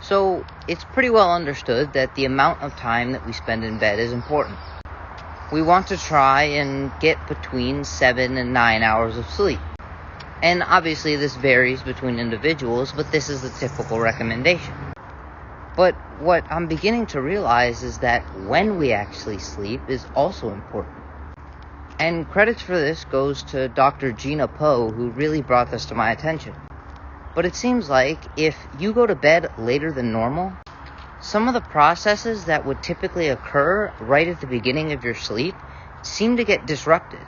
So, it's pretty well understood that the amount of time that we spend in bed is important. We want to try and get between 7 and 9 hours of sleep. And obviously this varies between individuals, but this is the typical recommendation. But what I'm beginning to realize is that when we actually sleep is also important. And credits for this goes to Dr. Gina Poe, who really brought this to my attention. But it seems like if you go to bed later than normal, some of the processes that would typically occur right at the beginning of your sleep seem to get disrupted.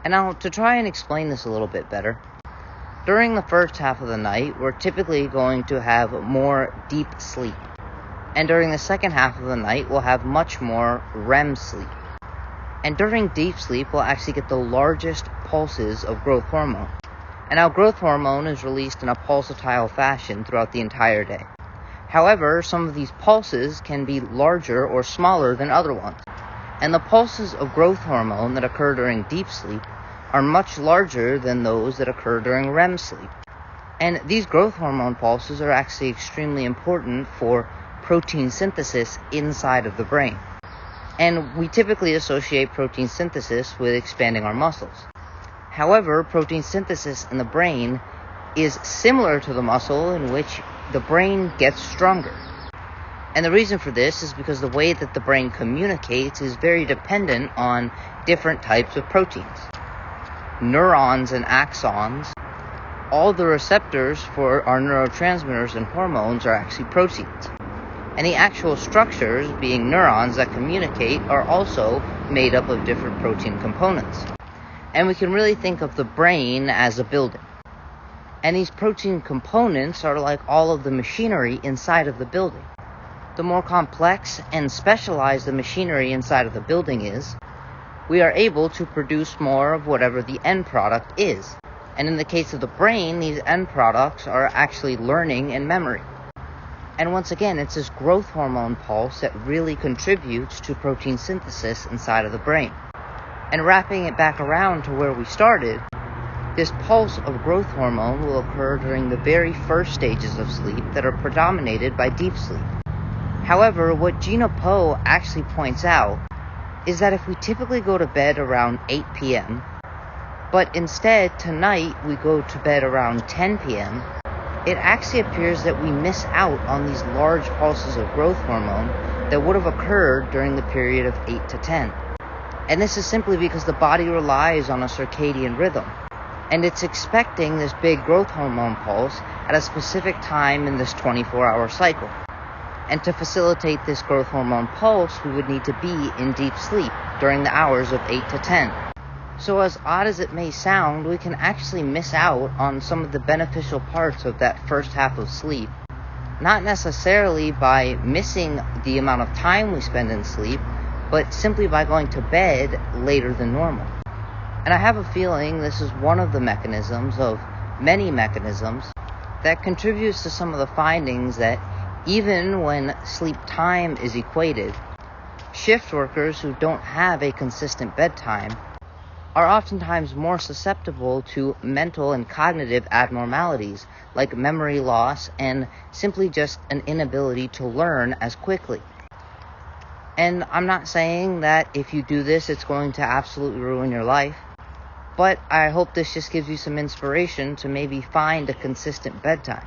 And now, to try and explain this a little bit better, during the first half of the night, we're typically going to have more deep sleep. And during the second half of the night, we'll have much more REM sleep. And during deep sleep, we'll actually get the largest pulses of growth hormone. And now growth hormone is released in a pulsatile fashion throughout the entire day. However, some of these pulses can be larger or smaller than other ones. And the pulses of growth hormone that occur during deep sleep are much larger than those that occur during REM sleep. And these growth hormone pulses are actually extremely important for protein synthesis inside of the brain. And we typically associate protein synthesis with expanding our muscles. However, protein synthesis in the brain is similar to the muscle in which the brain gets stronger. And the reason for this is because the way that the brain communicates is very dependent on different types of proteins. Neurons and axons, all the receptors for our neurotransmitters and hormones are actually proteins. And the actual structures, being neurons that communicate, are also made up of different protein components. And we can really think of the brain as a building. And these protein components are like all of the machinery inside of the building. The more complex and specialized the machinery inside of the building is, we are able to produce more of whatever the end product is. And in the case of the brain, these end products are actually learning and memory. And once again, it's this growth hormone pulse that really contributes to protein synthesis inside of the brain. And wrapping it back around to where we started, this pulse of growth hormone will occur during the very first stages of sleep that are predominated by deep sleep. However, what Gina Poe actually points out is that if we typically go to bed around 8 p.m., but instead tonight we go to bed around 10 p.m., it actually appears that we miss out on these large pulses of growth hormone that would have occurred during the period of 8 to 10. And this is simply because the body relies on a circadian rhythm, and it's expecting this big growth hormone pulse at a specific time in this 24-hour cycle. And to facilitate this growth hormone pulse, we would need to be in deep sleep during the hours of 8 to 10. So as odd as it may sound, we can actually miss out on some of the beneficial parts of that first half of sleep, not necessarily by missing the amount of time we spend in sleep, but simply by going to bed later than normal. And I have a feeling this is one of the mechanisms of many mechanisms that contributes to some of the findings that even when sleep time is equated, shift workers who don't have a consistent bedtime are oftentimes more susceptible to mental and cognitive abnormalities like memory loss and simply just an inability to learn as quickly. And I'm not saying that if you do this, it's going to absolutely ruin your life, but I hope this just gives you some inspiration to maybe find a consistent bedtime.